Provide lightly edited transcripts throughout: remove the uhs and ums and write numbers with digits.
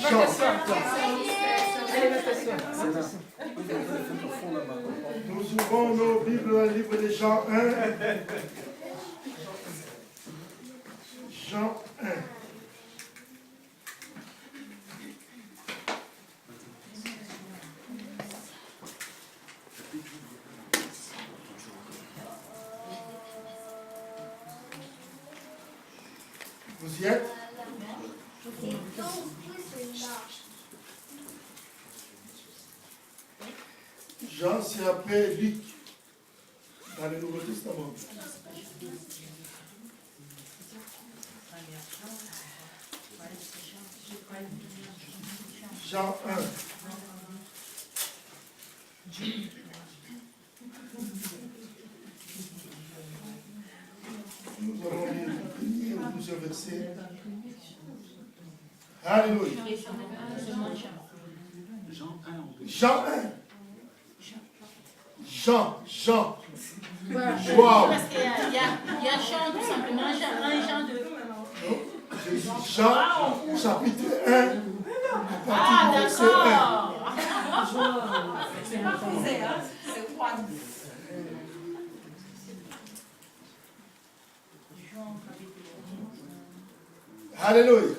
Jean. Nous ouvrons nos Bibles dans le livre de Jean 1. Jean 1. Vous y êtes? Jean, c'est après Luc, dans le Nouveau Testament. Jean 1. Nous allons lire le premier ou plusieurs versets. Alléluia. Jean 1. Jean. Wow. Parce qu'il y a Jean tout simplement, Jean 1 et Jean 2. Jean, chapitre 1, à partir du verset 1. C'est pas français, hein? C'est quoi? Alléluia.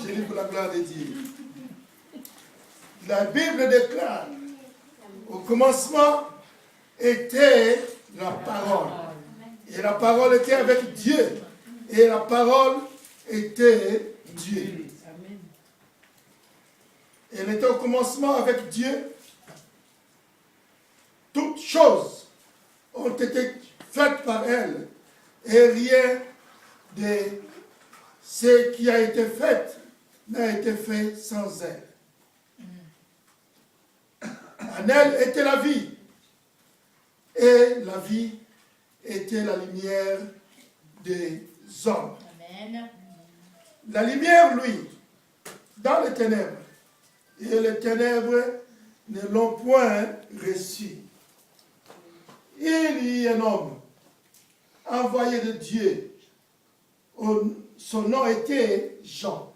Je lis pour la gloire de Dieu. La Bible déclare, au commencement était la parole. Et la parole était avec Dieu. Et la parole était Dieu. Elle était au commencement avec Dieu. Toutes choses ont été faites par elle. Et rien de ce qui a été fait n'a été fait sans elle. En elle était la vie. Et la vie était la lumière des hommes. Amen. La lumière, lui, dans les ténèbres. Et les ténèbres ne l'ont point reçu. Il y a un homme envoyé de Dieu. Son nom était Jean.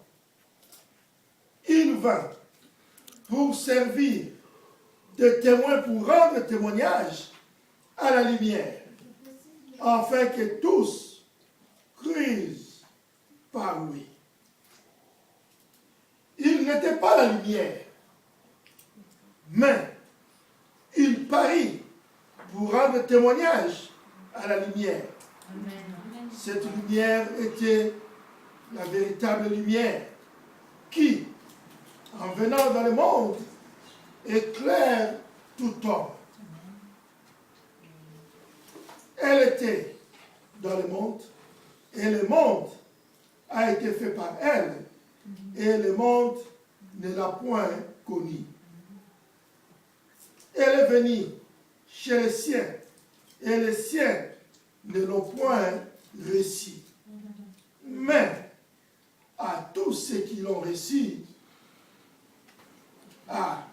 Il vint pour servir de témoin, pour rendre témoignage à la lumière, afin que tous crusent par lui. Il n'était pas la lumière, mais il parut pour rendre témoignage à la lumière. Amen. Cette lumière était la véritable lumière qui, en venant dans le monde, éclaire tout homme. Elle était dans le monde, et le monde a été fait par elle, et le monde ne l'a point connue. Elle est venue chez les siens, et les siens ne l'ont point reçue. Mais à tous ceux qui l'ont reçu, à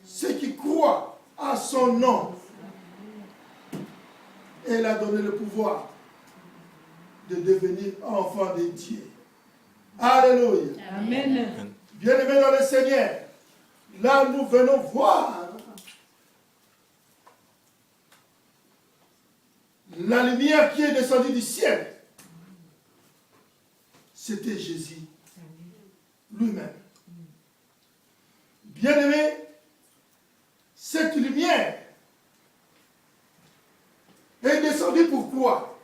ceux qui croient à son nom, elle a donné le pouvoir de devenir enfant de Dieu. Alléluia. Amen. Bien-aimés dans le Seigneur, là nous venons voir la lumière qui est descendue du ciel. C'était Jésus lui-même. Bien-aimés, cette lumière est descendue pourquoi?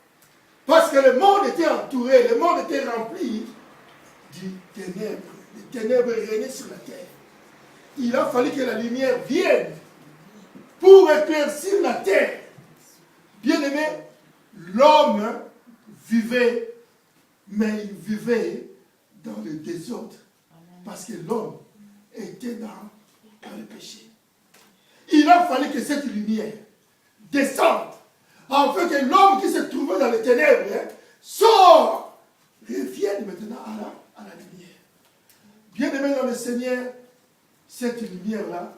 Parce que le monde était entouré, le monde était rempli du ténèbre. Les ténèbres régnaient sur la terre. Il a fallu que la lumière vienne pour éclaircir la terre. Bien-aimé, l'homme vivait, mais il vivait dans le désordre. Parce que l'homme était dans le péché. Il a fallu que cette lumière descende, afin que l'homme qui se trouvait dans les ténèbres sort, revienne maintenant à la lumière. Bien-aimé dans le Seigneur, cette lumière-là,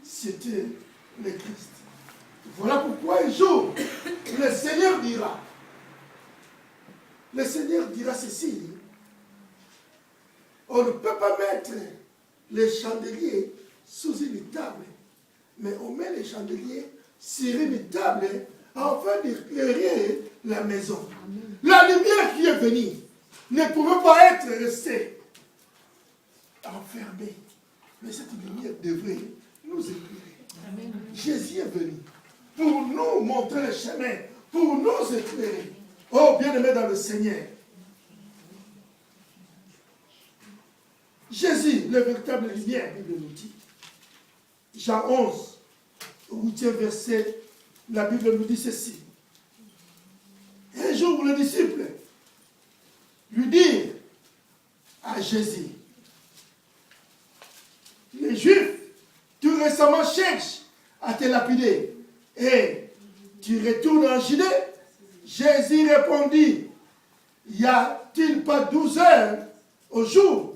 c'était le Christ. Voilà pourquoi un jour, le Seigneur dira ceci: on ne peut pas mettre mettre les chandeliers sous une table, mais on met les chandeliers sur une table afin d'éclairer la maison. La lumière qui est venue ne pouvait pas être restée enfermée, mais cette lumière devrait nous éclairer. Jésus est venu pour nous montrer le chemin, pour nous éclairer. Oh, bien-aimé dans le Seigneur. Jésus, le véritable lumière, Bible nous dit. Jean 11, 8e verset, la Bible nous dit ceci. Un jour, le disciple lui dit à Jésus, les Juifs, tout récemment cherchent à te lapider et tu retournes en Judée. Jésus répondit, y a-t-il pas 12 heures au jour?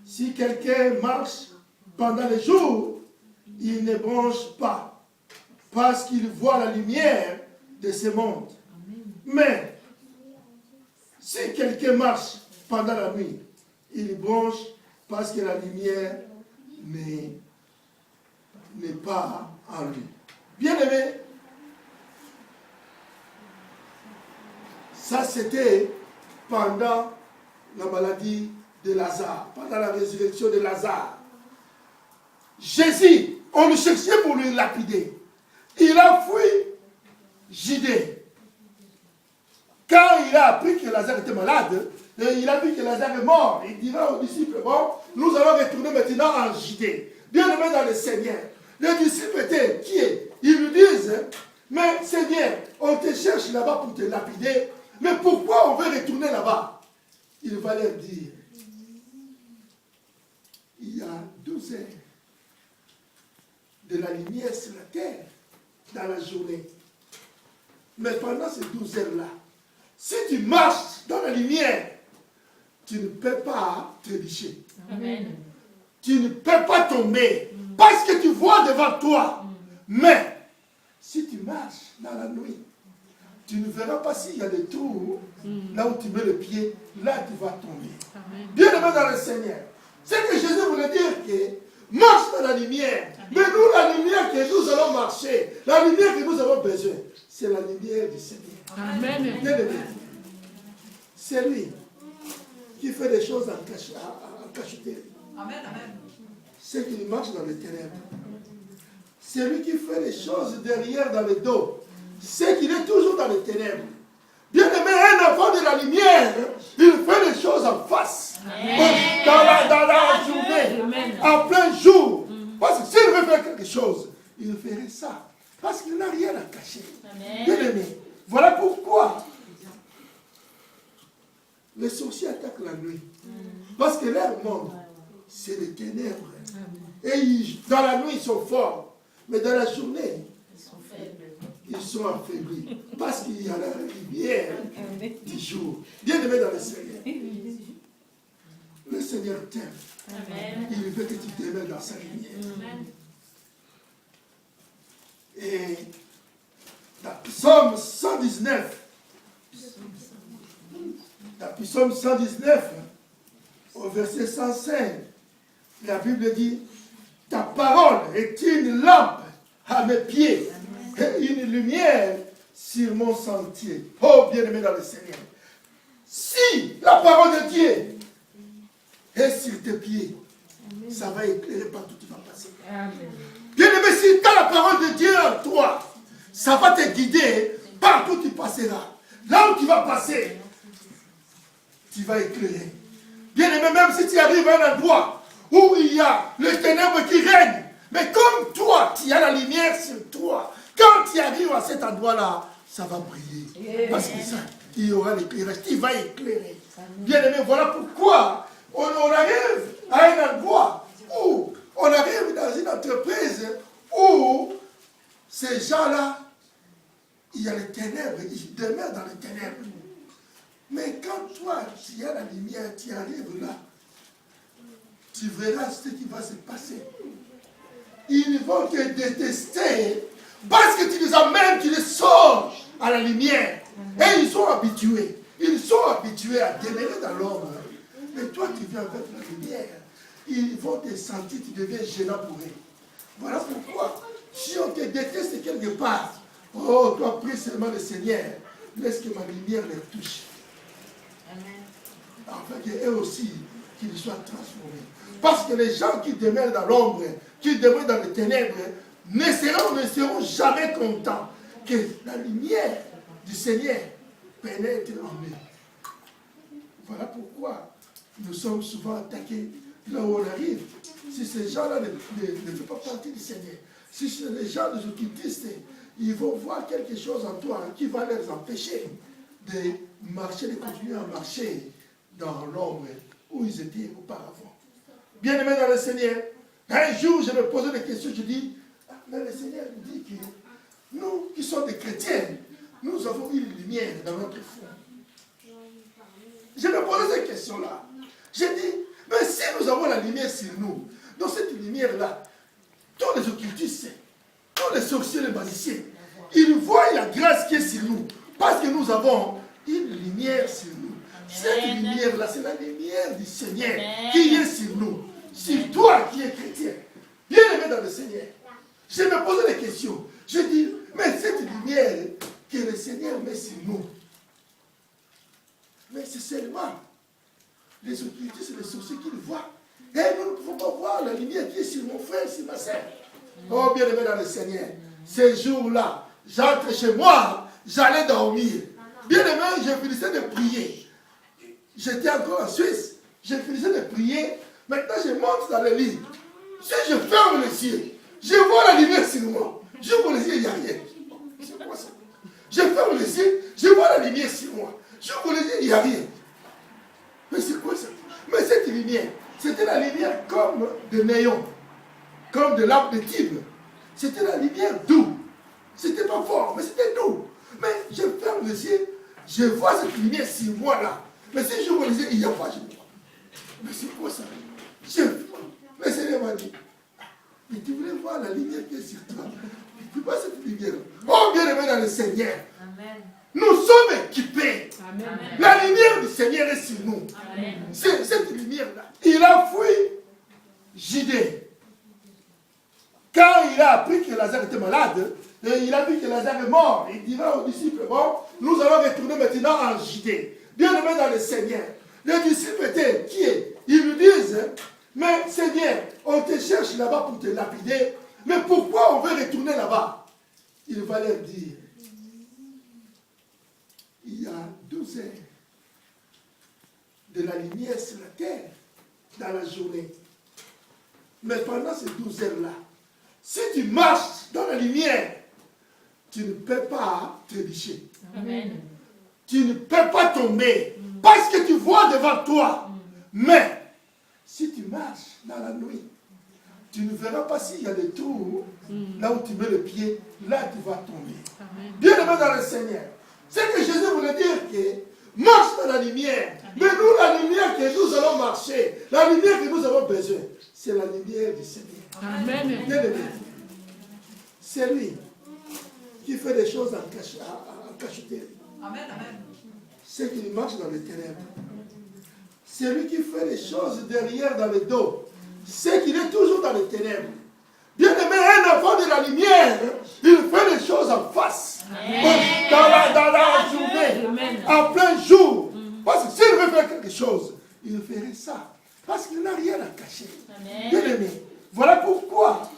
Si quelqu'un marche pendant le jour, il ne bronche pas, parce qu'il voit la lumière de ce monde. Mais si quelqu'un marche pendant la nuit, il bronche parce que la lumière n'est pas en lui. Bien-aimé, ça c'était pendant la maladie de Lazare, pendant la résurrection de Lazare. Jésus, on le cherchait pour le lapider. Il a fui Judée. Quand il a appris que Lazare était malade, et il a vu que Lazare est mort, il dira aux disciples, bon, nous allons retourner maintenant en Judée. Bien-aimé dans le Seigneur. Les disciples étaient qui est? Ils lui disent, mais Seigneur, on te cherche là-bas pour te lapider, mais pourquoi on veut retourner là-bas? Il va leur dire, il y a 12 heures de la lumière sur la terre dans la journée. Mais pendant ces 12 heures-là, si tu marches dans la lumière, tu ne peux pas trébucher. Amen. Tu ne peux pas tomber parce que tu vois devant toi. Mais si tu marches dans la nuit, tu ne verras pas s'il y a des trous là où tu mets le pied, là tu vas tomber. Bien-aimé dans le Seigneur. C'est que Jésus voulait dire que marche dans la lumière. Mais nous, la lumière que nous allons marcher, la lumière que nous avons besoin, c'est la lumière du Seigneur. Amen. Bien-aimé. C'est lui qui fait des choses en cacheterie. Amen, amen. C'est qu'il marche dans les ténèbres. C'est lui qui fait les choses derrière dans le dos. C'est qu'il est toujours dans les ténèbres. Bien-aimé, un enfant de la lumière, il fait les choses en face. Dans la journée, en plein jour. Parce que s'il veut faire quelque chose, il ferait ça. Parce qu'il n'a rien à cacher. Bien-aimé, voilà pourquoi les sorciers attaquent la nuit. Parce que leur monde, c'est les ténèbres. Et dans la nuit, ils sont forts. Mais dans la journée, ils sont affaiblis. Parce qu'il y a la lumière du jour. Bien-aimé dans le Seigneur. Le Seigneur t'aime. Il veut que tu t'aimes dans sa lumière. Et dans Psaume 119, Psaume 119, au verset 105, la Bible dit, ta parole est une lampe à mes pieds et une lumière sur mon sentier. Oh, bien-aimé dans le Seigneur. Si la parole de Dieu est sur tes pieds, ça va éclairer partout où tu vas passer. Bien-aimé, si tu as la parole de Dieu en toi, ça va te guider partout où tu passeras. Là où tu vas passer, tu vas éclairer. Bien-aimé, même si tu arrives à un endroit où il y a les ténèbres qui règnent, mais comme toi, tu as la lumière sur toi, quand tu arrives à cet endroit-là, ça va briller. Parce que ça, il y aura l'éclairage, tu vas éclairer. Bien-aimé, voilà pourquoi on arrive à un endroit où on arrive dans une entreprise où ces gens-là, il y a les ténèbres, ils demeurent dans les ténèbres. Mais quand toi, tu as la lumière, tu arrives là, tu verras ce qui va se passer. Ils vont te détester parce que tu les amènes, tu les sors à la lumière. Et ils sont habitués. Ils sont habitués à demeurer dans l'ombre. Mais toi, tu viens avec la lumière. ils vont te sentir, tu deviens gênant pour eux. Voilà pourquoi, si on te déteste quelque part, oh, toi prie seulement le Seigneur, laisse que ma lumière les touche. Amen. Afin qu'eux aussi, qu'ils soient transformés. Parce que les gens qui demeurent dans l'ombre, qui demeurent dans les ténèbres, ne seront jamais contents que la lumière du Seigneur pénètre en eux. Voilà pourquoi nous sommes souvent attaqués là où on arrive. Si ces gens-là ne font pas partie du Seigneur, si les gens des occultistes, ils vont voir quelque chose en toi qui va les empêcher de marcher, de continuer à marcher dans l'ombre où ils étaient auparavant. Bien-aimés dans le Seigneur, un jour je me posais des questions, je dis, mais le Seigneur nous dit que nous qui sommes des chrétiens, nous avons une lumière dans notre fond. Je me posais ces questions-là. J'ai dit, mais si nous avons la lumière sur nous, dans cette lumière-là, tous les occultistes, tous les sorciers, les magiciens, ils voient la grâce qui est sur nous, parce que nous avons une lumière sur nous. Cette lumière-là, c'est la lumière du Seigneur qui est sur nous. Sur toi qui es chrétien, bien aimé dans le Seigneur. Je me posais des questions. Je dis, mais cette lumière que le Seigneur met sur nous, mais c'est seulement les occultistes et les sorciers qui le voient. Et nous ne pouvons pas voir la lumière qui est sur mon frère, sur ma sœur. Oh, bien aimé dans le Seigneur, ces jours-là, j'entre chez moi, j'allais dormir. Bien aimé, je finissais de prier. J'étais encore en Suisse. Je finissais de prier. Maintenant, je monte dans le lit. Si je ferme les yeux, je vois la lumière sur moi. J'ouvre les yeux, il n'y a rien. C'est quoi ça? Je ferme les yeux, je vois la lumière sur moi. J'ouvre les yeux, il n'y a rien. Mais c'est quoi ça? Mais cette lumière, c'était la lumière comme de néon, comme de lampe de Tibre. C'était la lumière douce. C'était pas fort, mais c'était doux. Mais je ferme les yeux, je vois cette lumière sur moi là. Mais si j'ouvre les yeux, il n'y a pas de lumière. Mais c'est quoi ça? Le Seigneur m'a dit, mais tu voulais voir la lumière qui est sur toi. Tu vois cette lumière. Oh, bien aimé dans le Seigneur. Amen. Nous sommes équipés. Amen. La lumière du Seigneur est sur nous. C'est cette lumière-là. Il a fui Judée. Quand il a appris que Lazare était malade, et il a vu que Lazare est mort, il dira aux disciples, bon, nous allons retourner maintenant en Judée. Bien aimé dans le Seigneur. Les disciples étaient qui est? Ils lui disent, mais Seigneur, on te cherche là-bas pour te lapider, mais pourquoi on veut retourner là-bas? Il va leur dire, il y a 12 heures de la lumière sur la terre dans la journée. Mais pendant ces 12 heures-là, si tu marches dans la lumière, tu ne peux pas trébucher. Amen. Tu ne peux pas tomber parce que tu vois devant toi. Mais si tu marches dans la nuit, tu ne verras pas s'il y a des trous là où tu mets le pied, là tu vas tomber. Bien aimé dans le Seigneur. C'est que Jésus voulait dire que marche dans la lumière. Amen. Mais nous, la lumière que nous allons marcher, la lumière que nous avons besoin, c'est la lumière du Seigneur. Amen. Bien aimé. C'est lui qui fait des choses en cacheterie. Amen. C'est qu'il marche dans les ténèbres. C'est lui qui fait les choses derrière dans le dos. C'est qu'il est toujours dans les ténèbres. Bien aimé, un enfant de la lumière, il fait les choses en face. Dans la journée, Amen. En plein jour. Parce que s'il veut faire quelque chose, il ferait ça. Parce qu'il n'a rien à cacher. Amen. Bien aimé, voilà pourquoi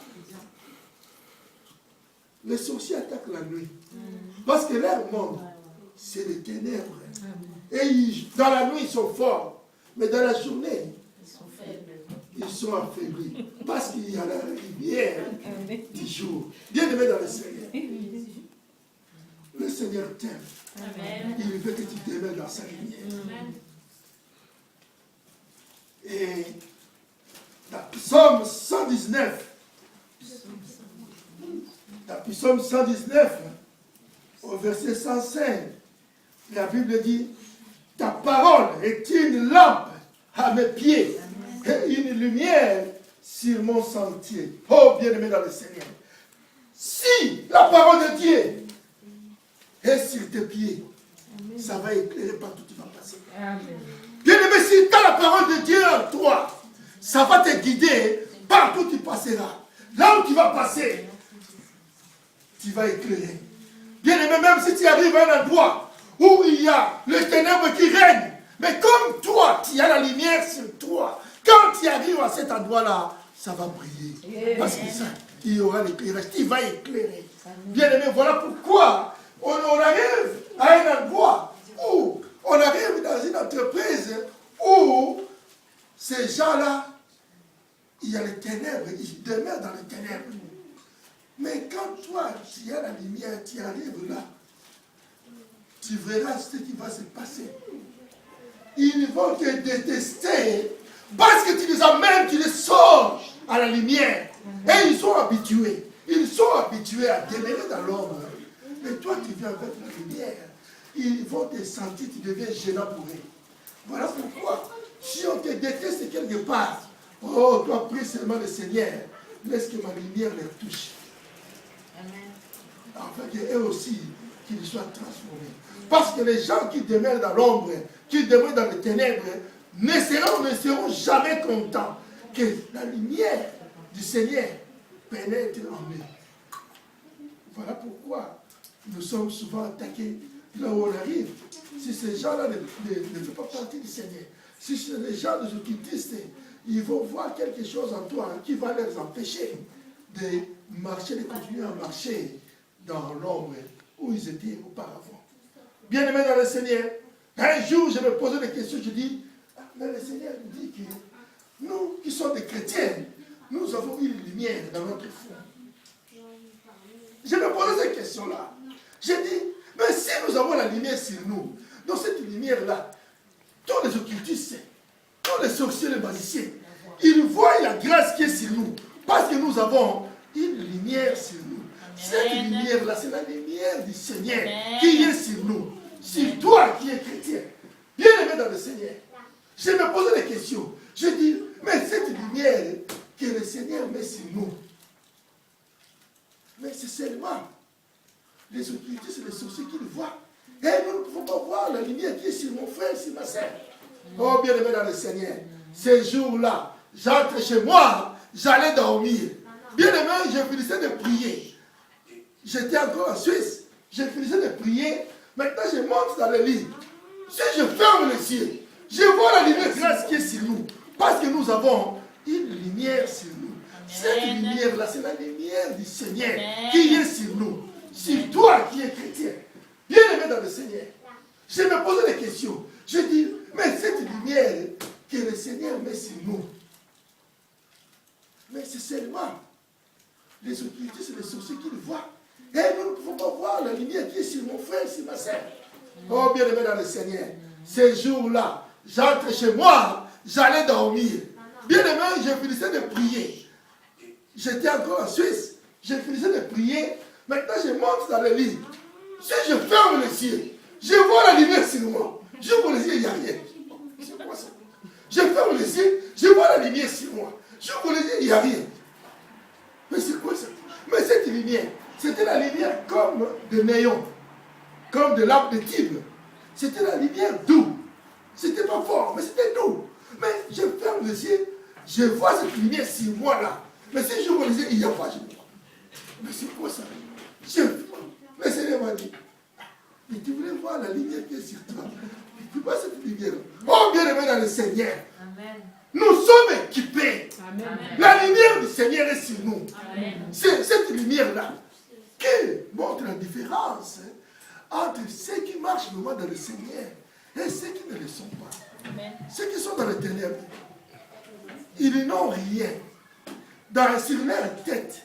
les sorciers attaquent la nuit. Parce que leur monde, c'est les ténèbres. Et dans la nuit, ils sont forts. Mais dans la journée, ils sont affaiblis. Parce qu'il y a la lumière du jour. Bien aimé dans le Seigneur. Le Seigneur t'aime. Il veut que tu demeures dans sa lumière. Et dans Psaume 119, au verset 105, la Bible dit, ta parole est une lampe à mes pieds et une lumière sur mon sentier. Oh, bien-aimé dans le Seigneur. Si la parole de Dieu est sur tes pieds, ça va éclairer partout où tu vas passer. Bien-aimé, si tu as la parole de Dieu en toi, Ça va te guider partout où tu passeras. Là où tu vas passer, tu vas éclairer. Bien aimé, même si tu arrives à un endroit où il y a le ténèbre qui règne, mais comme toi, tu as la lumière sur toi, quand tu arrives à cet endroit-là, ça va briller. Parce que ça, il y aura l'éclairage, tu vas éclairer. Bien aimé, voilà pourquoi on arrive à un endroit où on arrive dans une entreprise où ces gens-là, il y a les ténèbres, ils demeurent dans les ténèbres. Mais quand toi, tu as la lumière, tu arrives là, tu verras ce qui va se passer. Ils vont te détester parce que tu les amènes, tu les sors à la lumière. Et ils sont habitués. Ils sont habitués à demeurer dans l'ombre. Mais toi, tu viens avec la lumière. Ils vont te sentir, tu deviens gênant pour eux. Voilà pourquoi, si on te déteste quelque part, oh, toi, prie seulement le Seigneur. Laisse que ma lumière les touche. Afin qu'eux aussi, qu'ils soient transformés. Parce que les gens qui demeurent dans l'ombre, qui demeurent dans les ténèbres, ne seront jamais contents que la lumière du Seigneur pénètre en eux. Voilà pourquoi nous sommes souvent attaqués là où on arrive. Si ces gens-là ne font pas partie du Seigneur, si les gens des occultistes, ils vont voir quelque chose en toi qui va les empêcher de marcher, de continuer à marcher dans l'ombre où ils étaient auparavant. Bien aimé dans le Seigneur, un jour je me posais des questions, je dis, mais le Seigneur nous dit que nous qui sommes des chrétiens, nous avons une lumière dans notre fond. Je me posais ces questions-là. J'ai dit, mais si nous avons la lumière sur nous, dans cette lumière-là, tous les occultistes, tous les sorciers, les magiciens, ils voient la grâce qui est sur nous, parce que nous avons une lumière sur nous. Cette lumière-là, c'est la lumière du Seigneur qui est sur nous. Sur toi qui es chrétien, bien aimé dans le Seigneur. Je me posais des questions. Je dis, mais cette lumière que le Seigneur met sur nous, mais c'est seulement les occultistes et les sorciers qui le voient. Et nous ne pouvons pas voir la lumière qui est sur mon frère, sur ma sœur. Oh, bien aimé dans le Seigneur, ces jours-là, j'entre chez moi, j'allais dormir. Bien aimé, je finissais de prier. J'étais encore en Suisse. Je finissais de prier. Maintenant, je monte dans le lit. Si je ferme les yeux, je vois la lumière grâce qui est sur nous. Parce que nous avons une lumière sur nous. Cette lumière-là, c'est la lumière du Seigneur qui est sur nous. Sur toi qui es chrétien. Bien aimé dans le Seigneur. Je me posais des questions. Je dis, mais cette lumière que le Seigneur met sur nous, mais c'est seulement les occultistes et les sorciers qui le voient. Et nous ne pouvons pas voir la lumière qui est sur mon frère, sur ma sœur. Oh, bien aimé dans le Seigneur, ces jours-là, j'entre chez moi, j'allais dormir. Bien aimé, je finissais de prier. J'étais encore en Suisse. Je finissais de prier. Maintenant, je monte dans le lit. Si je ferme les yeux, je vois la lumière sur moi. Je vois les yeux, il n'y a rien. C'est quoi ça? Je ferme les yeux, je vois la lumière sur moi. Je vois les yeux, il n'y a rien. Mais c'est quoi ça? Mais cette lumière, c'était la lumière comme de néon, comme de lampe de Tibre. C'était la lumière douce. C'était pas fort, mais c'était doux. Mais je ferme les yeux, je vois cette lumière sur moi là. Mais si je vois les yeux, il n'y a pas. Mais c'est quoi ça? Le Seigneur m'a dit, mais tu voulais voir la lumière qui est sur toi. Tu vois cette lumière. Oh, bien aimé dans le Seigneur. Amen. Nous sommes équipés. Amen. La lumière du Seigneur est sur nous. C'est cette lumière-là qui montre la différence entre ceux qui marchent vraiment dans le Seigneur et ceux qui ne le sont pas. Amen. Ceux qui sont dans les ténèbres, ils n'ont rien. Sur leur tête,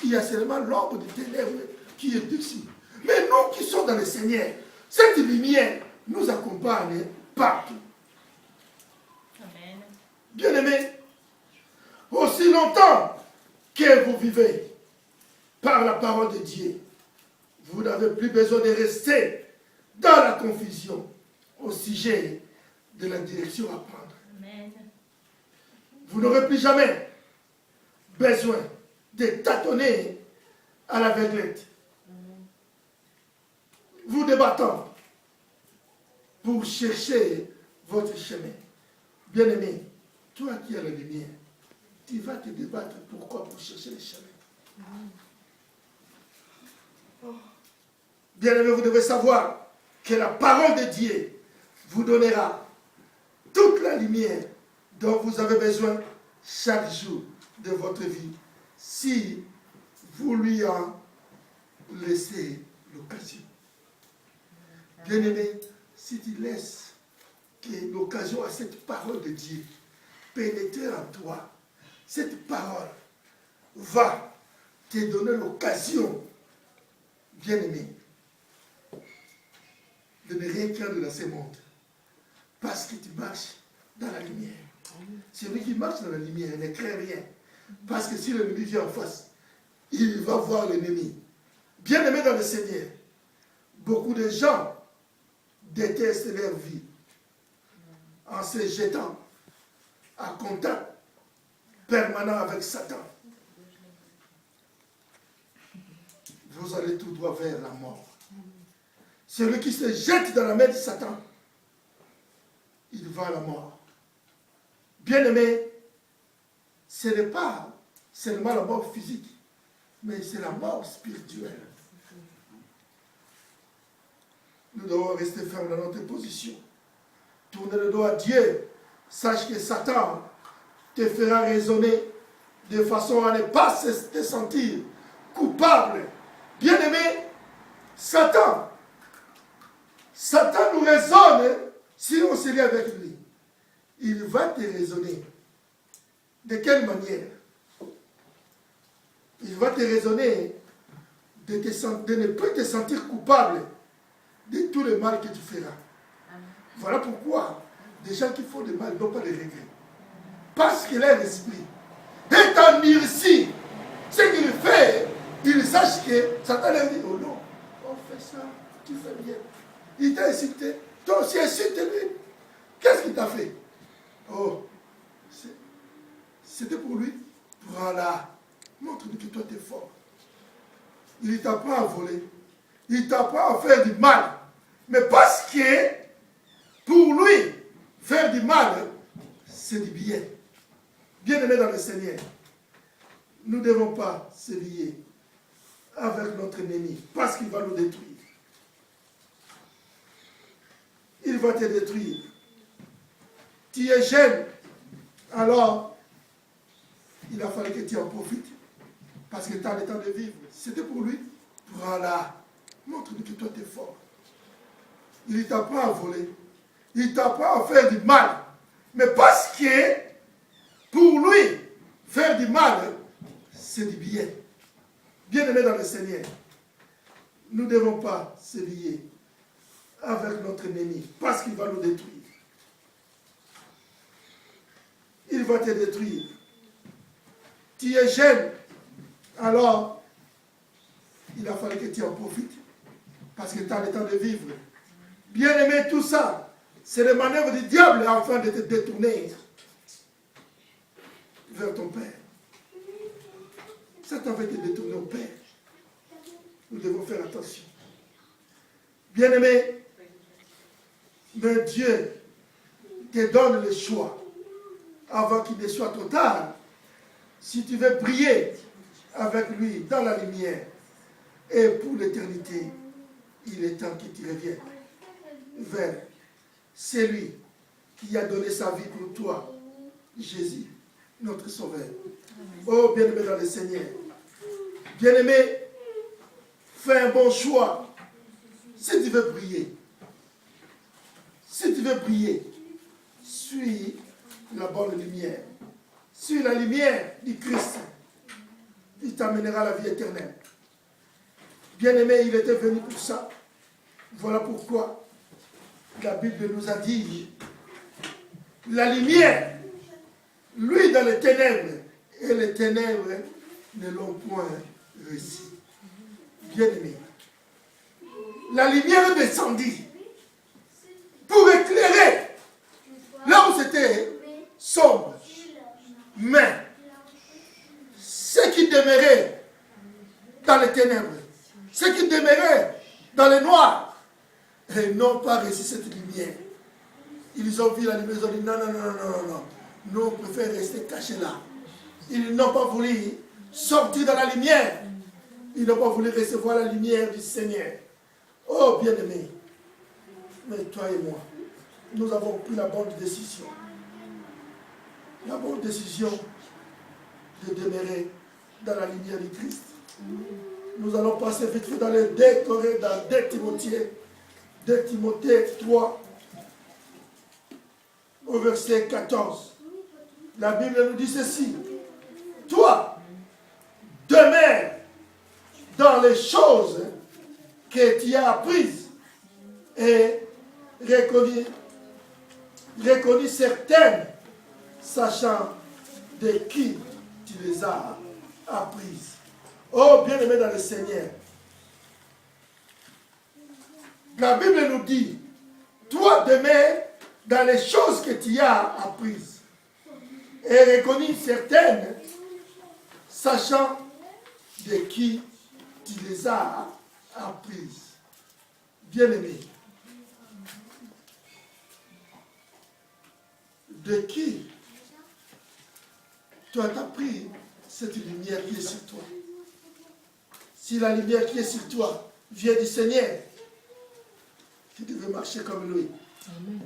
il y a seulement l'ombre des ténèbres qui est dessus. Mais nous qui sommes dans le Seigneur, cette lumière nous accompagne partout. Amen. Bien-aimés, aussi longtemps que vous vivez par la parole de Dieu, vous n'avez plus besoin de rester dans la confusion au sujet de la direction à prendre. Amen. Vous n'aurez plus jamais besoin de tâtonner à l'aveuglette. Vous débattant pour chercher votre chemin. Bien-aimés, toi qui as la lumière, tu vas te débattre. Pourquoi? Pour chercher les chemins. Bien-aimés, vous devez savoir que la parole de Dieu vous donnera toute la lumière dont vous avez besoin chaque jour de votre vie, si vous lui en laissez l'occasion. Bien-aimé, si tu laisses que l'occasion à cette parole de Dieu pénétrer en toi, cette parole va te donner l'occasion, bien-aimé, de ne rien craindre dans ce monde. Parce que tu marches dans la lumière. Celui qui marche dans la lumière ne craint rien. Parce que si l'ennemi vient en face, il va voir l'ennemi. Bien-aimé dans le Seigneur, beaucoup de gens détestent leur vie en se jetant en contact permanent avec Satan. Vous allez tout droit vers la mort. Celui qui se jette dans la main de Satan, il va à la mort. Bien-aimé, ce n'est pas seulement la mort physique, mais c'est la mort spirituelle. Nous devons rester fermes dans notre position. Tourner le dos à Dieu. Sache que Satan te fera raisonner de façon à ne pas te sentir coupable. Bien-aimé, Satan nous raisonne si on se lie avec lui. Il va te raisonner. De quelle manière? Il va te raisonner de ne plus te sentir coupable de tout le mal que tu feras. Voilà pourquoi des gens qui font du mal n'ont pas de regrets. Parce que leur esprit est endurci. Ce qu'il fait, il sache que Satan leur dit, oh non, on fait ça, tu fais bien. Il t'a insulté, toi aussi insulte-lui. Qu'est-ce qu'il t'a fait? Oh, c'était pour lui. Voilà, montre-lui que toi tu es fort. Il ne t'apprend à voler. Il t'apprend à faire du mal. Mais parce que pour lui, faire du mal, c'est du bien. Bien-aimé dans le Seigneur, nous ne devons pas se lier avec notre ennemi parce qu'il va nous détruire. Il va te détruire. Tu es jeune, alors il a fallu que tu en profites parce que tu as le temps de vivre. C'était pour lui. Voilà. Montre-lui que toi tu es fort. Il t'apprend à voler. Il t'apprend à faire du mal. Mais parce que pour lui, faire du mal, c'est du bien. Bien-aimé dans le Seigneur, nous ne devons pas se lier avec notre ennemi parce qu'il va nous détruire. Il va te détruire. Tu es jeune, alors il a fallu que tu en profites parce que tu as le temps de vivre. Bien-aimé, tout ça, c'est les manœuvres du diable afin de te détourner vers ton Père. Satan veut te détourner au Père. Nous devons faire attention. Bien-aimé, mais Dieu te donne le choix avant qu'il ne soit trop tard. Si tu veux briller avec lui dans la lumière et pour l'éternité, il est temps que tu reviennes vers celui qui a donné sa vie pour toi, Jésus, notre Sauveur. Oh, bien-aimé dans le Seigneur. Bien-aimé, fais un bon choix. Si tu veux briller, suis la bonne lumière. Suis la lumière du Christ. Il t'amènera à la vie éternelle. Bien-aimé, il était venu pour ça. Voilà pourquoi la Bible nous a dit, la lumière, lui dans les ténèbres, et les ténèbres ne l'ont point réussi. Bien-aimé, la lumière descendit pour éclairer là où c'était sombre. Mais ceux qui demeuraient dans les ténèbres, ceux qui demeuraient dans les noirs, ils n'ont pas reçu cette lumière. Ils ont vu la lumière, ils ont dit non, non, non, non, non, non. nous préférons rester cachés là. Ils n'ont pas voulu sortir dans la lumière. Ils n'ont pas voulu recevoir la lumière du Seigneur. Oh bien-aimé, mais toi et moi, nous avons pris la bonne décision. La bonne décision de demeurer dans la lumière du Christ. Nous allons passer vite fait dans les décorés, dans 2 Timothée 3, au verset 14. La Bible nous dit ceci. Toi, demeure dans les choses que tu as apprises et reconnues certaines, sachant de qui tu les as apprises. Oh, bien-aimé dans le Seigneur. La Bible nous dit, toi demeure dans les choses que tu as apprises et reconnues certaines, sachant de qui tu les as apprises. Bien-aimé, de qui tu as appris cette lumière qui est sur toi? Si la lumière qui est sur toi vient du Seigneur, tu devais marcher comme lui. Amen.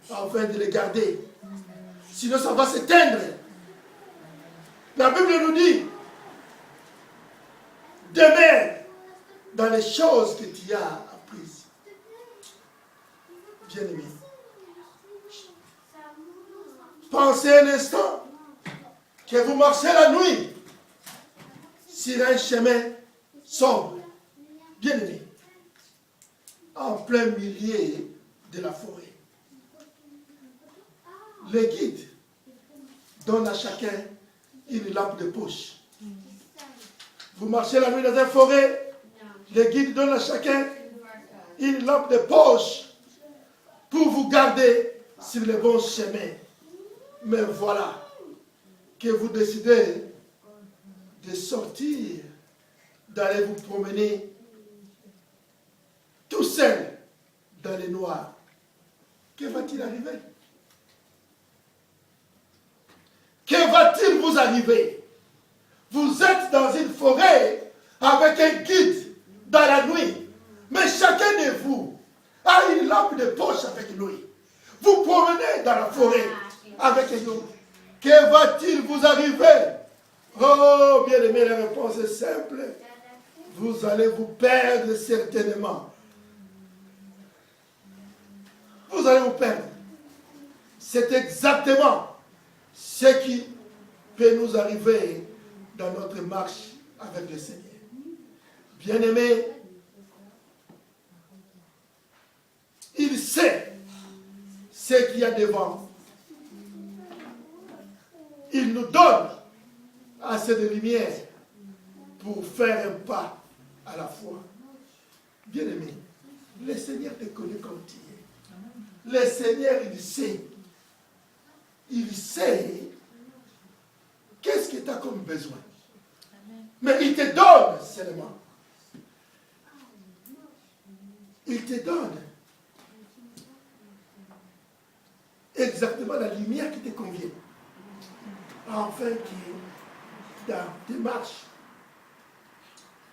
Afin de les garder. Sinon, ça va s'éteindre. La Bible nous dit, demeure dans les choses que tu as apprises. Bien-aimé. Pensez un instant que vous marchez la nuit sur un chemin sombre, bien-aimé, en plein milieu de la forêt. Le guide donne à chacun une lampe de poche. Vous marchez la nuit dans une forêt, le guide donne à chacun une lampe de poche pour vous garder sur le bon chemin. Mais voilà que vous décidez de sortir, d'aller vous promener tout seul dans les noirs. Que va-t-il arriver? Que va-t-il vous arriver? Vous êtes dans une forêt avec un guide dans la nuit, mais chacun de vous a une lampe de poche avec lui. Vous promenez dans la forêt avec un guide. Que va-t-il vous arriver? Oh, bien aimé, la réponse est simple. Vous allez vous perdre certainement. Vous allez vous perdre. C'est exactement ce qui peut nous arriver dans notre marche avec le Seigneur. Bien-aimé, il sait ce qu'il y a devant. Il nous donne assez de lumière pour faire un pas à la fois. Bien-aimé, le Seigneur te connaît comme tu es. Le Seigneur, il sait. Il sait qu'est-ce que tu as comme besoin. Mais il te donne seulement. Il te donne exactement la lumière qui te convient. Afin que dans tes marches,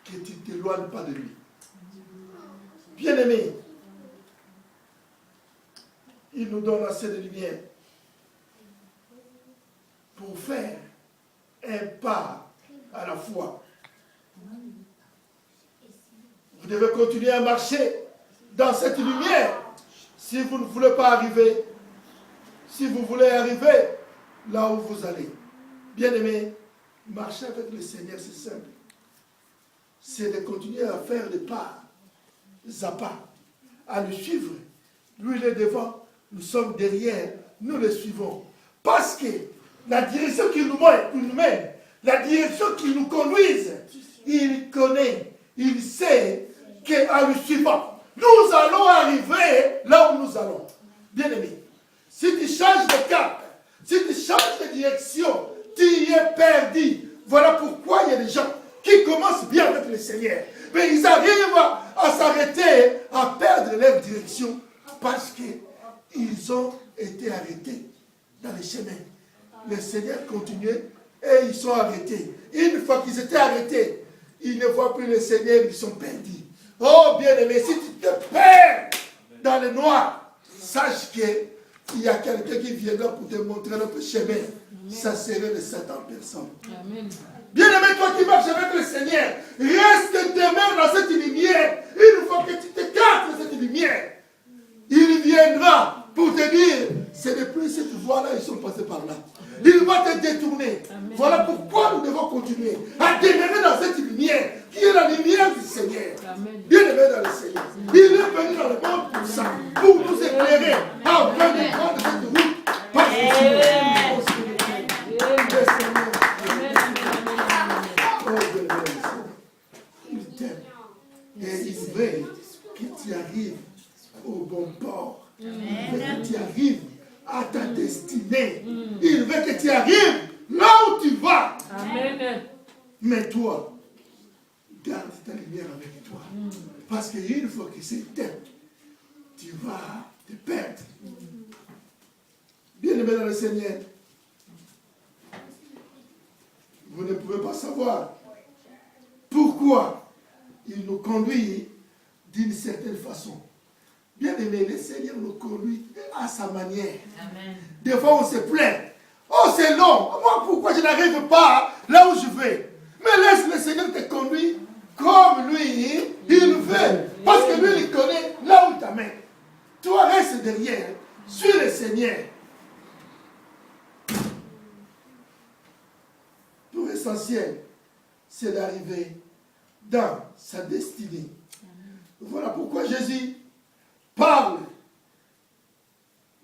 que tu ne t'éloignes pas de lui. Bien-aimé, il nous donne assez de lumière pour faire un pas à la fois. Vous devez continuer à marcher dans cette lumière si vous ne voulez pas arriver, si vous voulez arriver là où vous allez. Bien-aimé, marcher avec le Seigneur, c'est simple. C'est de continuer à faire des pas à pas, à le suivre. Lui, il est devant, nous sommes derrière, nous le suivons. Parce que la direction qu'il nous mène, la direction qui nous conduise, il connaît, il sait qu'en le suivant, nous allons arriver là où nous allons. Bien-aimé, si tu changes de cap, si tu changes de direction, tu y es perdu. Voilà pourquoi il y a des gens qui commencent bien avec le Seigneur, mais ils arrivent à s'arrêter, à perdre leur direction, parce qu'ils ont été arrêtés dans les chemins. le Seigneur continuait et ils sont arrêtés. Une fois qu'ils étaient arrêtés, ils ne voient plus le Seigneur, ils sont perdus. Oh bien-aimé, si tu te perds dans le noir, sache qu'il y a quelqu'un qui viendra pour te montrer notre chemin. Ça serait le Satan personne. Amen. Bien-aimé, toi qui marches avec le Seigneur, reste demeure dans cette lumière. Une fois que tu t'écartes de cette lumière, il viendra pour te dire, c'est depuis cette voie-là, ils sont passés par là. Il va te détourner. Amen. Voilà pourquoi nous devons continuer à demeurer dans cette lumière, qui est la lumière du Seigneur. Bien-aimé dans le Seigneur. Il est venu dans le monde pour ça, pour nous éclairer, afin de prendre cette route. Parce que c'est le Seigneur. Il t'aime. Et il veut que tu arrives au bon port. Il veut que tu arrives à ta destinée. Il veut que tu arrives là où tu vas. Amen. Mais toi, garde ta lumière avec toi. Parce qu'une fois que c'est éteint, tu vas te perdre. Bien-aimé dans le Seigneur, vous ne pouvez pas savoir pourquoi il nous conduit d'une certaine façon. Bien-aimé, le Seigneur nous conduit à sa manière. Amen. Des fois, on se plaint. Oh, c'est long. Moi, pourquoi je n'arrive pas là où je vais? Mais laisse le Seigneur te conduire comme lui, il veut. Parce que lui, il connaît là où il t'amène. Toi, reste derrière. Suis le Seigneur. Tout l'essentiel, c'est d'arriver dans sa destinée. Voilà pourquoi Jésus parle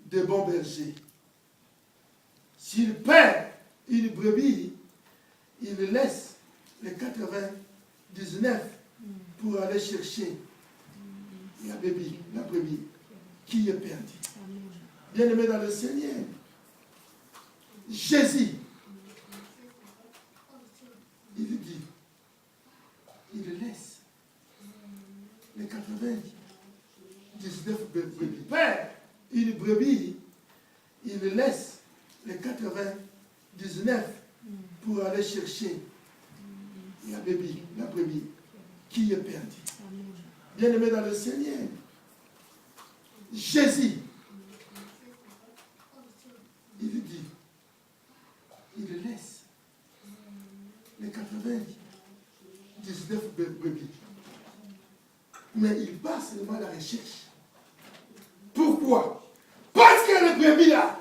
de bons bergers. S'il perd une brebis, il laisse les 99 pour aller chercher la brebis qui est perdue. Bien-aimé dans le Seigneur, Jésus, il dit, il laisse les 99 brebis. Père, une brebis, il laisse les 99 pour aller chercher la brebis qui est perdue. Bien-aimé dans le Seigneur, Jésus, il dit, il laisse les 99 brebis. Mais il passe seulement à la recherche. Pourquoi? Parce que les brebis là,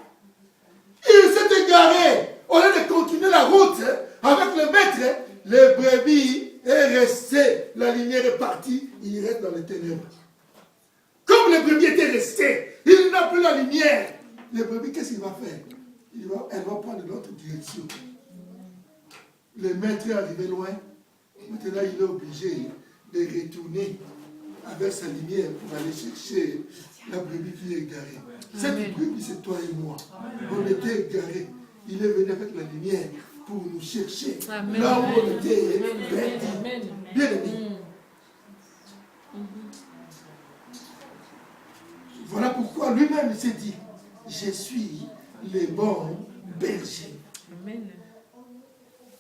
il s'est égaré. Au lieu de continuer la route avec le maître, les brebis est resté. La lumière est partie, il reste dans les ténèbres. Comme les brebis étaient restés, il n'a plus la lumière. Les brebis, qu'est-ce qu'il va faire? Elle va prendre l'autre direction. Le maître est arrivé loin. Maintenant, il est obligé de retourner avec sa lumière pour aller chercher la brebis qui est égarée. Cette brebis, c'est toi et moi. On était égarés. Il est venu avec la lumière pour nous chercher. Amen. Là où on était perdus. Bien aimé. Voilà pourquoi lui-même s'est dit, je suis le bon berger. Amen.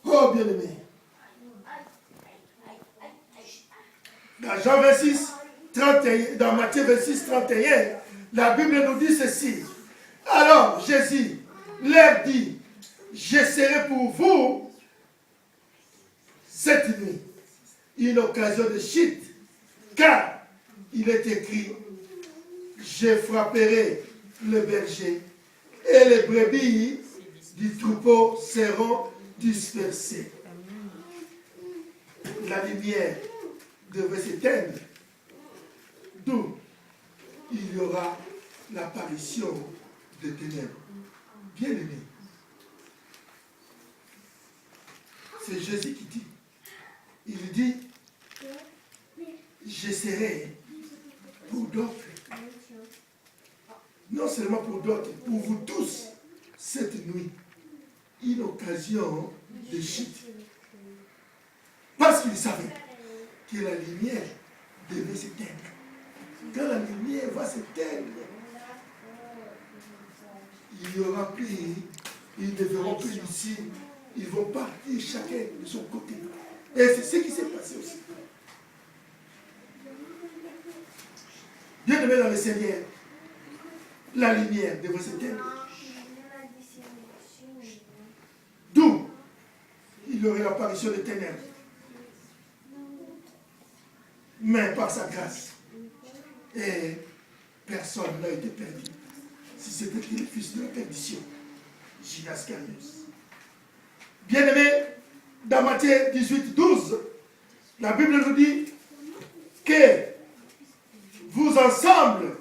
Oh bien aimé. Dans Jean 26, 31, dans Matthieu 26, 31, la Bible nous dit ceci. Alors Jésus leur dit, je serai pour vous cette nuit une occasion de chute, car il est écrit, je frapperai le berger et les brebis du troupeau seront dispersées. La lumière devait s'éteindre, d'où il y aura l'apparition des ténèbres. Bien aimé, c'est Jésus qui dit, il dit, je serai pour d'autres, non seulement pour d'autres, pour vous tous, cette nuit, une occasion de chute. Parce qu'il savait que la lumière devait s'éteindre. Quand la lumière va s'éteindre, il n'y aura plus Ils ne verront plus ici. Ils vont partir chacun de son côté. Et c'est ce qui s'est passé aussi. Bien aimé dans le Seigneur, la lumière devrait s'éteindre. D'où il y aurait l'apparition des ténèbres. Mais par sa grâce, et personne n'a été perdu. Si c'était le fils de la perdition, Judas Carius. Bien-aimé, dans Matthieu 18, 12, la Bible nous dit que vous ensemble,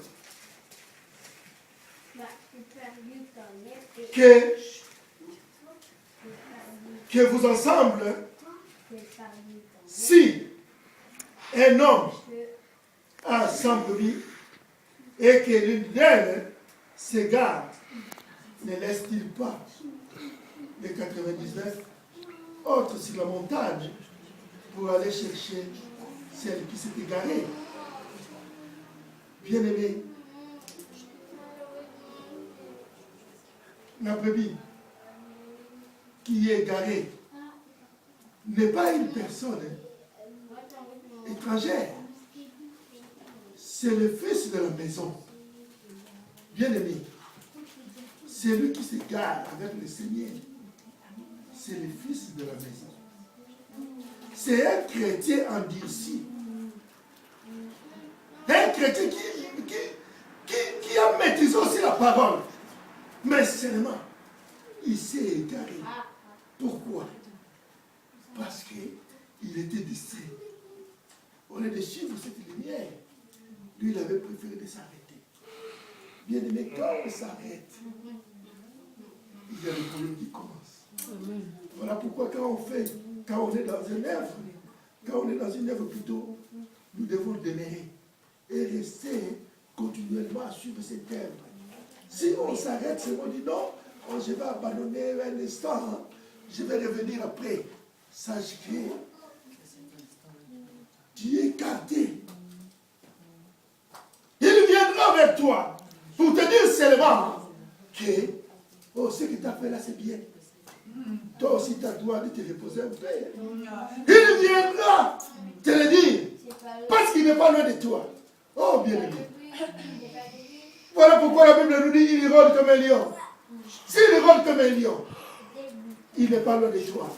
que vous ensemble, si un homme a 100 brebis et que l'une d'elles s'égare, ne laisse-t-il pas les 99 autres sur la montagne pour aller chercher celle qui s'est égarée? Bien-aimé, la brebis qui est égarée n'est pas une personne étrangère. C'est le fils de la maison. Bien-aimé, c'est lui qui s'égare avec le Seigneur. C'est le fils de la maison. C'est un chrétien endurci. Un chrétien qui a maîtrisé aussi la parole. Mais seulement, il s'est égaré. Pourquoi? Parce qu'il était distrait. Au lieu de suivre cette lumière, lui, il avait préféré de s'arrêter. Bien aimé, quand on s'arrête, il y a le problème qui commence. Voilà pourquoi quand on est dans une œuvre, plutôt, nous devons demeurer et rester continuellement à suivre cette œuvre. Si on s'arrête, c'est on dit non, je vais abandonner un instant, je vais revenir après. Sache que tu es écarté. Il viendra vers toi pour te dire seulement que ce que tu as fait là, c'est bien. Toi aussi, tu as le droit de te reposer un peu. Il viendra te le dire parce qu'il n'est pas loin de toi. Oh, bien aimé. Voilà pourquoi la Bible nous dit il rôde comme un lion. S'il rôde comme un lion, il n'est pas loin de toi.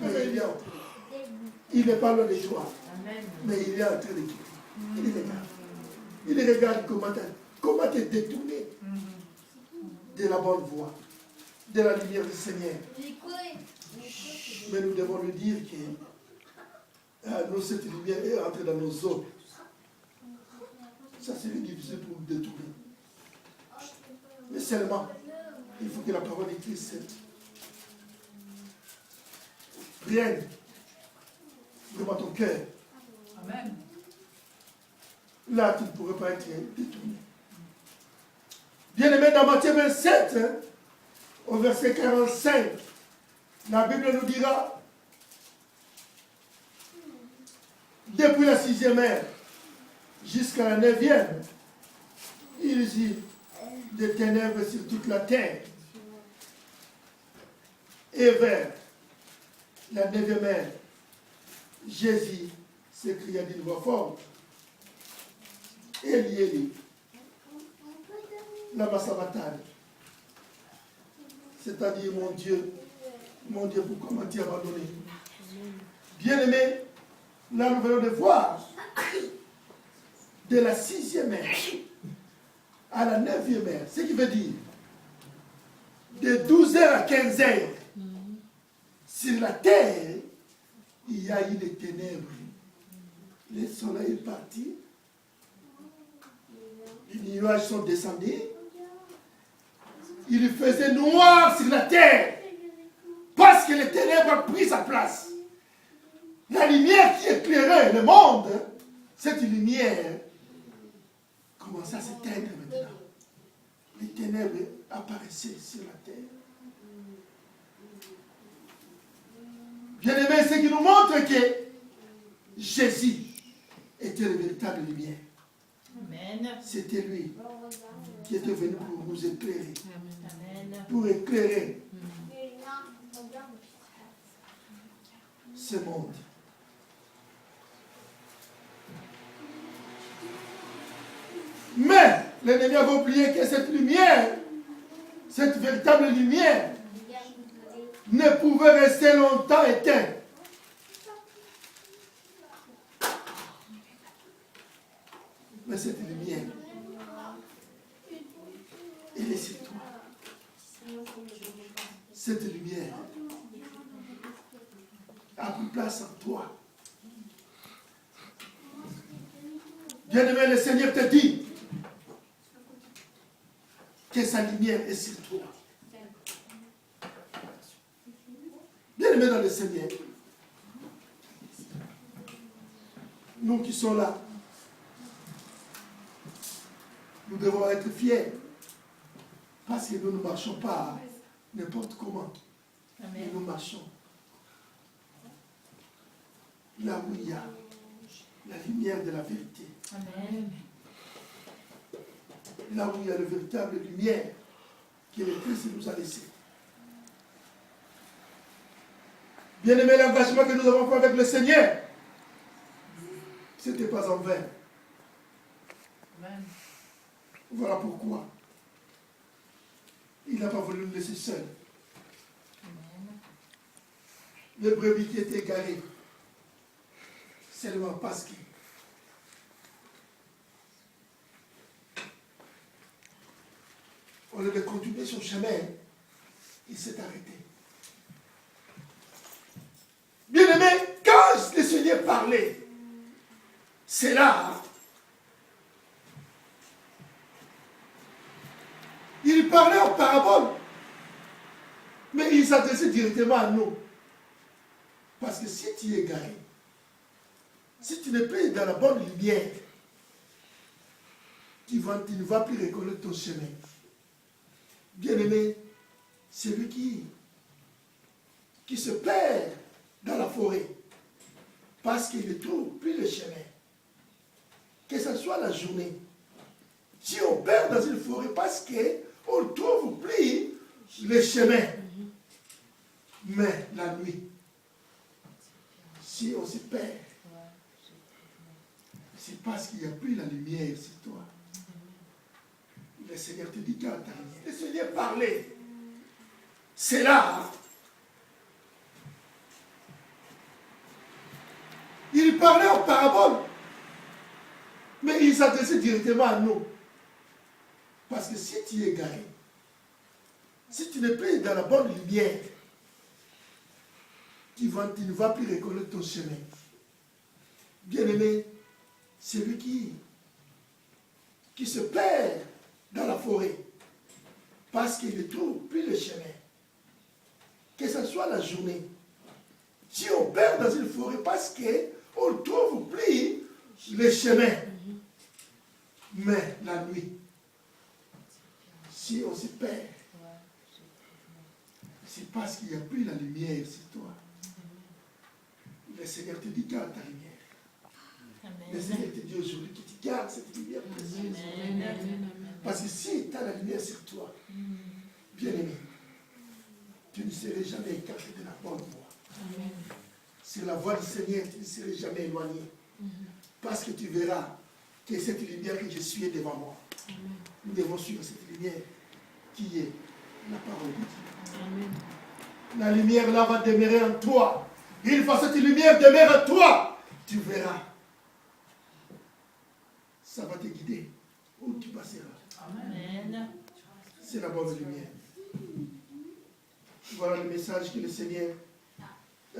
Comme un lion. Il n'est pas loin de toi. Mais il est en train de quitter. Il regarde comment te détourner de la bonne voie, de la lumière du Seigneur. Mais nous devons lui dire que cette lumière est entrée dans nos os. Ça serait difficile pour nous détourner. Mais seulement, il faut que la parole de Christ prenne vraiment ton cœur. Amen. Là, tu ne pourrais pas être détourné. Bien-aimé, dans Matthieu 27, au verset 45, la Bible nous dira, depuis la 6e ère jusqu'à la 9e, il y a des ténèbres sur toute la terre. Et vers la 9e ère, Jésus s'écria d'une voix forte, Eli, Eli, lama sabachthani. C'est-à-dire, mon Dieu, pourquoi m'as-tu abandonné? Bien-aimé, là nous venons de voir de la 6e ère à la 9e ère, ce qui veut dire de 12h à 15h sur la terre, il y a eu des ténèbres. Le soleil est parti, les nuages sont descendus, il faisait noir sur la terre parce que les ténèbres ont pris sa place. La lumière qui éclairait le monde, cette lumière commençait à s'éteindre maintenant. Les ténèbres apparaissaient sur la terre. Bien-aimé, ce qui nous montre que Jésus était la véritable lumière. Amen. C'était lui qui était venu pour nous éclairer. Amen. Pour éclairer ce monde. Mais l'ennemi avait oublié que cette lumière, cette véritable lumière, ne pouvait rester longtemps éteinte. Mais cette lumière, elle est sur toi. Cette lumière a pris place en toi. Bien-aimé, le Seigneur te dit que sa lumière est sur toi. Bien-aimé dans le Seigneur, nous qui sommes là, nous devons être fiers parce que nous ne marchons pas n'importe comment. Mais nous marchons là où il y a la lumière de la vérité. Amen. Là où il y a la véritable lumière que le Christ nous a laissé. Bien-aimé, l'engagement que nous avons fait avec le Seigneur, ce n'était pas en vain. Amen. Voilà pourquoi il n'a pas voulu nous laisser seuls. Le brebis qui était égaré, seulement parce que au lieu de continuer son chemin, il s'est arrêté. Bien-aimé, quand le Seigneur parlait, c'est là. Il parlait en parabole, mais il s'adressait directement à nous. Parce que si tu es égaré, si tu n'es plus dans la bonne lumière, tu ne vas plus reconnaître ton chemin. Bien-aimé, celui qui se perd dans la forêt parce qu'il ne trouve plus le chemin, que ce soit la journée, si on perd dans une forêt parce qu'on ne trouve plus le chemin, mais la nuit, si on se perd, c'est parce qu'il n'y a plus la lumière sur toi. Le Seigneur te dit, garde ta lumière. Le Seigneur parlait. C'est là. Il parlait en parabole. Mais il s'adressait directement à nous. Parce que si tu es égaré, si tu n'es plus dans la bonne lumière, tu ne vas plus reconnaître ton chemin. Bien-aimé, celui qui se perd dans la forêt parce qu'il ne trouve plus le chemin, que ce soit la journée, si on perd dans une forêt parce qu'on ne trouve plus le chemin, mais la nuit, si on se perd, c'est parce qu'il n'y a plus la lumière sur toi. Le Seigneur te dit, garde ta lumière. Le Seigneur te dit aujourd'hui que tu gardes cette lumière précieuse. Parce que si tu as la lumière sur toi, bien-aimé, tu ne serais jamais écarté de la bonne voie. Sur la voie du Seigneur, tu ne serais jamais éloigné. Parce que tu verras que cette lumière que je suis est devant moi. Nous devons suivre cette lumière qui est la parole de Dieu. La lumière là va demeurer en toi. Une fois cette lumière demeure en toi, tu verras. Ça va te guider où tu passeras. Amen. C'est la bonne lumière. Voilà le message que le Seigneur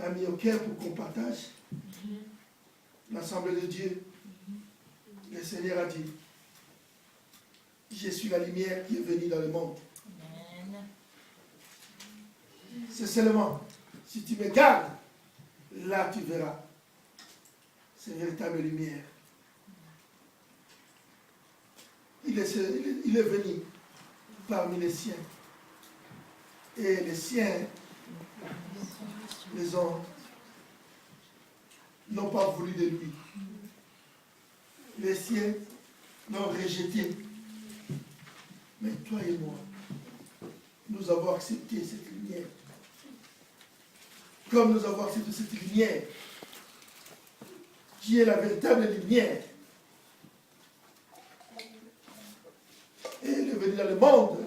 a mis au cœur pour qu'on partage. L'Assemblée de Dieu. Le Seigneur a dit, je suis la lumière qui est venue dans le monde. Amen. C'est seulement, si tu me gardes, là tu verras. C'est véritable lumière. Il est venu parmi les siens. Et les siens, les hommes, n'ont pas voulu de lui. Les siens l'ont rejeté. Mais toi et moi, nous avons accepté cette lumière. comme nous avons accès de cette lumière, qui est la véritable lumière, et il est venu dans le monde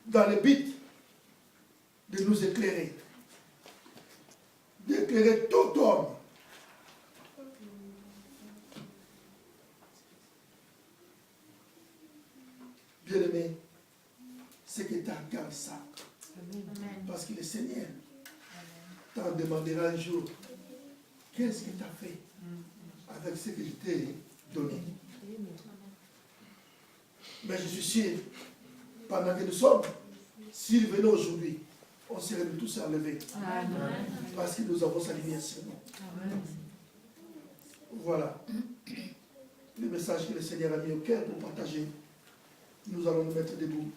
dans le but de nous éclairer, d'éclairer tout homme. Bien-aimé, c'est que tu regardes ça. Parce que le Seigneur t'en demandera un jour, qu'est-ce que tu as fait avec ce que je t'ai donné? Mais je suis sûr, pendant que nous sommes, s'il venait aujourd'hui, on serait de tous enlevés. Parce que nous avons sa lumière sur nous. Voilà le message que le Seigneur a mis au cœur pour partager. Nous allons nous mettre debout.